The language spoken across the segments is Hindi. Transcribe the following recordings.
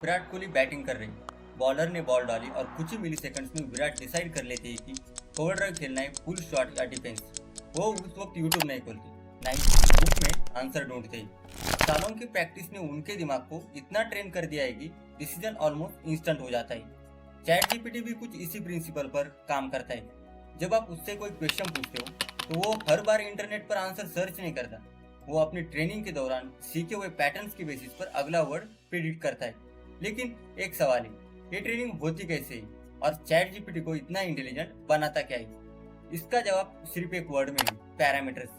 विराट कोहली बैटिंग कर रही, बॉलर ने बॉल डाली और कुछ ही मिली सेकंड्स में विराट डिसाइड कर लेते हैं कि कवर ड्राइव खेलना है, फुल शॉट या डिफेंस। वो उस वक्त यूट्यूब नहीं खोलती, ना ही बुक में आंसर ढूंढते। सालों की प्रैक्टिस ने उनके दिमाग को इतना ट्रेन कर दिया है कि डिसीजन ऑलमोस्ट इंस्टेंट हो जाता है। चैट जीपीटी भी कुछ इसी प्रिंसिपल पर काम करता है। जब आप उससे कोई क्वेश्चन पूछते हो तो वो हर बार इंटरनेट पर आंसर सर्च नहीं करता, वो अपनी ट्रेनिंग के दौरान सीखे हुए पैटर्न्स की बेसिस पर अगला वर्ड प्रिडिक्ट करता है। लेकिन एक सवाल है, ये ट्रेनिंग होती कैसे है और चैट जीपीटी को इतना इंटेलिजेंट बनाता क्या है? इसका जवाब सिर्फ एक वर्ड में है, पैरामीटर्स।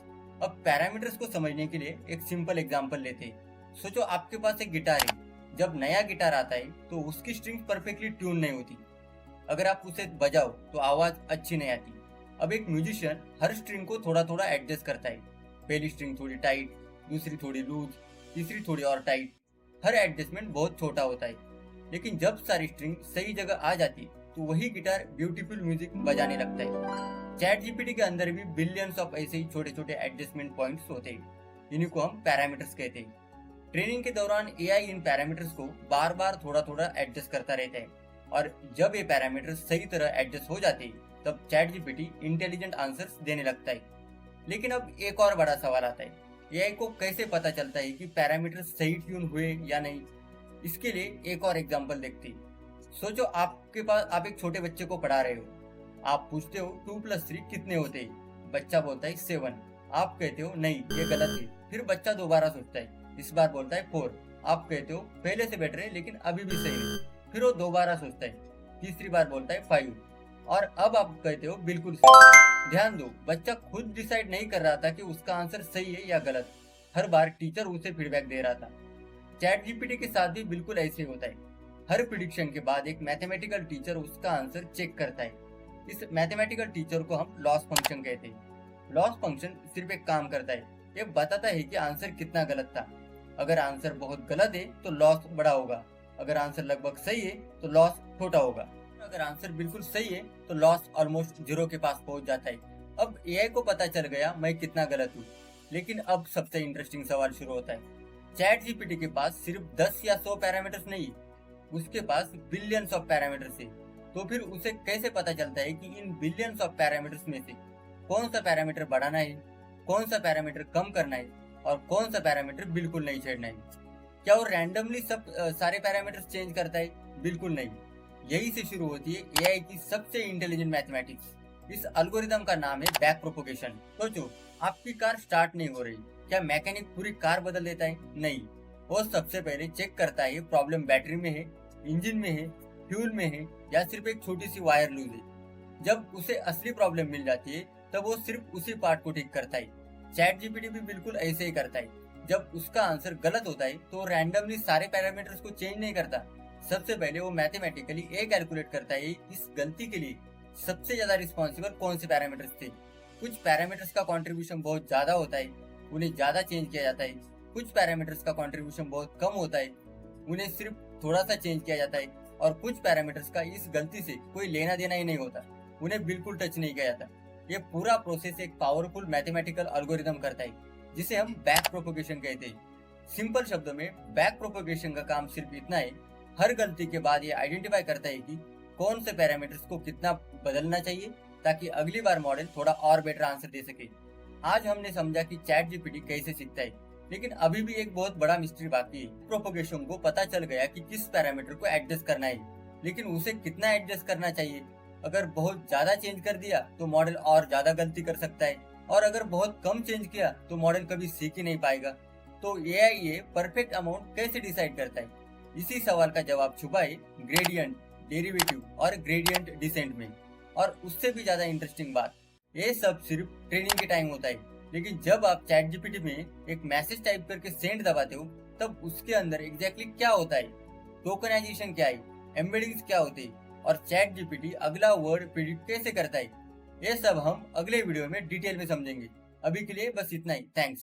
अब पैरामीटर्स को समझने के लिए एक सिंपल एग्जांपल लेते हैं। सोचो आपके पास एक गिटार है। जब नया गिटार आता है तो उसकी स्ट्रिंग्स परफेक्टली ट्यून नहीं होती। अगर आप उसे बजाओ तो आवाज अच्छी नहीं आती। अब एक म्यूजिशियन हर स्ट्रिंग को थोड़ा थोड़ा एडजस्ट करता है। पहली स्ट्रिंग थोड़ी टाइट, दूसरी थोड़ी लूज, तीसरी थोड़ी और टाइट। हर एडजस्टमेंट बहुत छोटा होता है, लेकिन जब सारी स्ट्रिंग सही जगह आ जाती है तो वही गिटार ब्यूटीफुल म्यूजिक बजाने लगता है। चैट जीपीटी के अंदर भी बिलियंस ऑफ ऐसे ही छोटे छोटे एडजस्टमेंट पॉइंट्स होते हैं। इन्हीं को हम पैरामीटर्स कहते हैं। ट्रेनिंग के दौरान एआई इन पैरामीटर्स को बार बार थोड़ा थोड़ा एडजस्ट करता रहता है, और जब ये पैरामीटर्स सही तरह एडजस्ट हो जाते हैं तब चैट जीपीटी इंटेलिजेंट आंसर्स देने लगता है। लेकिन अब एक और बड़ा सवाल आता है, एआई को कैसे पता चलता है कि पैरामीटर सही ट्यून हुए या नहीं? इसके लिए एक और एग्जांपल देखते हैं। सोचो आपके पास आप एक छोटे बच्चे को पढ़ा रहे हो। आप पूछते हो 2+3 कितने होते हैं? बच्चा बोलता है 7। आप कहते हो नहीं, ये गलत है। फिर बच्चा दोबारा सोचता है, इस बार बोलता है 4। आप कहते हो पहले से बेटर है लेकिन अभी भी सही नहीं। फिर वो दोबारा सोचता है, तीसरी बार बोलता है 5, और अब आप कहते हो बिल्कुल सही। ध्यान दो, बच्चा खुद डिसाइड नहीं कर रहा था कि उसका आंसर सही है या गलत। हर बार टीचर उसे फीडबैक दे रहा था। चैट जीपीटी के साथ भी बिल्कुल ऐसे होता है। हर प्रिडिक्शन के बाद एक मैथमेटिकल टीचर उसका आंसर चेक करता है। इस मैथमेटिकल टीचर को हम लॉस फंक्शन कहते हैं। लॉस फंक्शन सिर्फ एक काम करता है, ये बताता है कि आंसर कितना गलत था। अगर आंसर बहुत गलत है तो लॉस बड़ा होगा, अगर आंसर लगभग सही है तो लॉस छोटा होगा। अगर आंसर बिल्कुल सही है तो लॉस ऑलमोस्ट जीरो के पास पहुंच जाता है। अब एआई को पता चल गया मैं कितना गलत हूँ, लेकिन अब सबसे इंटरेस्टिंग सवाल शुरू होता है। चैट जीपीटी के पास सिर्फ 10 या 100 पैरामीटर्स नहीं, उसके पास बिलियंस ऑफ पैरामीटर्स है। तो फिर उसे कैसे पता चलता है कि इन बिलियंस ऑफ पैरामीटर्स में से कौन सा पैरामीटर बढ़ाना है, कौन सा पैरामीटर कम करना है और कौन सा पैरामीटर बिल्कुल नहीं छेड़ना है? क्या वो रैंडमली सब सारे पैरामीटर्स चेंज करता है? बिल्कुल नहीं। यही से शुरू होती है एआई की सबसे इंटेलिजेंट मैथमेटिक्स। इस एल्गोरिदम का नाम है बैक प्रोपोगेशन। सोचो आपकी कार स्टार्ट नहीं हो रही, क्या मैकेनिक पूरी कार बदल देता है? नहीं, वो सबसे पहले चेक करता है प्रॉब्लम बैटरी में है, इंजन में है, फ्यूल में है या सिर्फ एक छोटी सी वायर लूज है। जब उसे असली प्रॉब्लम मिल जाती है तब वो सिर्फ उसी पार्ट को ठीक करता है। चैट जीपीटी भी बिल्कुल ऐसे ही करता है। जब उसका आंसर गलत होता है तो रैंडमली सारे पैरामीटर्स को चेंज नहीं करता। सबसे पहले वो मैथमेटिकली ये कैलकुलेट करता है इस गलती के लिए सबसे ज्यादा रिस्पॉन्सिबल कौन से पैरामीटर्स थे। कुछ पैरामीटर्स का कंट्रीब्यूशन बहुत ज्यादा होता है, उन्हें ज्यादा चेंज किया जाता है। कुछ पैरामीटर्स का कंट्रीब्यूशन बहुत कम होता है, उन्हें सिर्फ थोड़ा सा चेंज किया जाता है। और कुछ पैरामीटर्स का इस गलती से कोई लेना देना ही नहीं होता, उन्हें बिल्कुल टच नहीं किया जाता। ये पूरा प्रोसेस एक पावरफुल मैथमेटिकल एल्गोरिदम करता है, जिसे हम बैक प्रोपोगेशन कहते हैं। सिंपल शब्दों में बैक प्रोपोगेशन का काम सिर्फ इतना है, हर गलती के बाद ये आइडेंटिफाई करता है कि कौन से पैरामीटर्स को कितना बदलना चाहिए ताकि अगली बार मॉडल थोड़ा और बेटर आंसर दे सके। आज हमने समझा कि चैट जीपीटी कैसे सीखता है, लेकिन अभी भी एक बहुत बड़ा मिस्ट्री बाकी है। प्रोपोगेशन को पता चल गया कि किस पैरामीटर को एडजस्ट करना है, लेकिन उसे कितना एडजस्ट करना चाहिए। अगर बहुत ज्यादा चेंज कर दिया तो मॉडल और ज्यादा गलती कर सकता है, और अगर बहुत कम चेंज किया तो मॉडल कभी सीख ही नहीं पाएगा। तो एआई ये परफेक्ट अमाउंट कैसे डिसाइड करता है? इसी सवाल का जवाब छुपा है ग्रेडियंट, डेरिवेटिव और ग्रेडियंट डिसेंट में। और उससे भी ज्यादा इंटरेस्टिंग बात, ये सब सिर्फ ट्रेनिंग के टाइम होता है, लेकिन जब आप चैट जीपीटी में एक मैसेज टाइप करके सेंड दबाते हो तब उसके अंदर एग्जैक्टली क्या होता है, टोकनाइजेशन क्या है, एम्बेडिंग्स क्या होते हैं और चैट जीपीटी अगला वर्ड प्रिडिक्ट कैसे करता है, ये सब हम अगले वीडियो में डिटेल में समझेंगे। अभी के लिए बस इतना ही। थैंक्स।